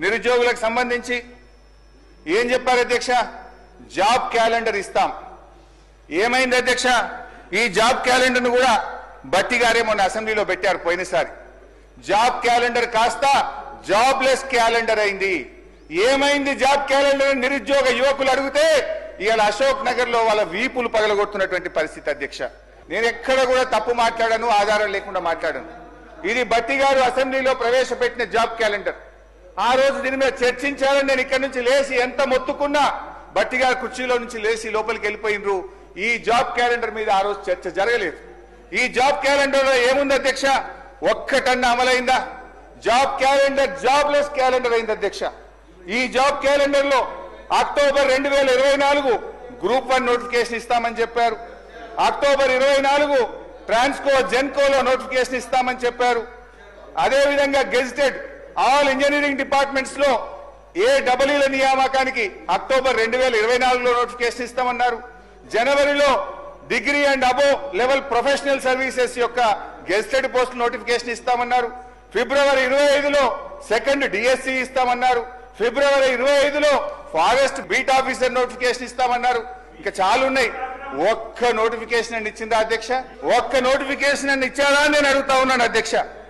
నిరుద్యోగులకు సంబంధించి ఏం చెప్పారు అధ్యక్ష? జాబ్ క్యాలెండర్ ఇస్తాం. ఏమైంది అధ్యక్ష? ఈ జాబ్ క్యాలెండర్ను కూడా బట్టి గారే మొన్న అసెంబ్లీలో పెట్టారు పోయినసారి. జాబ్ క్యాలెండర్ కాస్త జాబ్లెస్ క్యాలెండర్ అయింది. ఏమైంది జాబ్ క్యాలెండర్? నిరుద్యోగ యువకులు అడిగితే ఇవాళ అశోక్ నగర్ లో వాళ్ళ వీపులు పగలగొడుతున్నటువంటి పరిస్థితి అధ్యక్ష. నేను ఎక్కడ కూడా తప్పు మాట్లాడాను, ఆధారం లేకుండా మాట్లాడాను. ఇది బట్టి గారు అసెంబ్లీలో ప్రవేశపెట్టిన జాబ్ క్యాలెండర్. ఆ రోజు దీని మీద చర్చించాలని నేను ఇక్కడి నుంచి లేచి ఎంత మొత్తుకున్నా బట్టి గారు కుర్చీలో నుంచి లేచి లోపలికి వెళ్ళిపోయినరు. ఈ జాబ్ క్యాలెండర్ మీద ఆ రోజు చర్చ జరగలేదు. ఈ జాబ్ క్యాలెండర్ లో ఏముంది అధ్యక్ష? ఒక్కటన్నా అమలైందా? జాబ్ క్యాలెండర్ జాబ్లెస్ క్యాలెండర్ అయింది అధ్యక్ష. ఈ జాబ్ క్యాలెండర్ లో అక్టోబర్ 2024 గ్రూప్ 1 నోటిఫికేషన్ ఇస్తామని చెప్పారు. అక్టోబర్ 24 ట్రాన్స్కో జెన్కోలో నోటిఫికేషన్ ఇస్తామని చెప్పారు. అదేవిధంగా గెజిటెడ్ ఆల్ ఇంజనీరింగ్ డిపార్ట్మెంట్స్ లో ఏడబ్ల్యూల నియామకానికి అక్టోబర్ 2024లో నోటిఫికేషన్ ఇస్తామన్నారు. జనవరిలో degree and above level professional services యొక్క గెజిటెడ్ పోస్ట్ నోటిఫికేషన్ ఇస్తామన్నారు. ఫిబ్రవరి 25లో సెకండ్ డిఎస్సి ఇస్తామన్నారు. ఫిబ్రవరి 25లో ఫారెస్ట్ బీట్ ఆఫీసర్ నోటిఫికేషన్ ఇస్తామన్నారు. ఇంకా చాలా ఉన్నాయి. ఒక్క నోటిఫికేషన్ అని ఇచ్చిందా అధ్యక్ష? ఒక్క నోటిఫికేషన్ అని ఇచ్చారా అని నేను అడుగుతా ఉన్నాను అధ్యక్ష.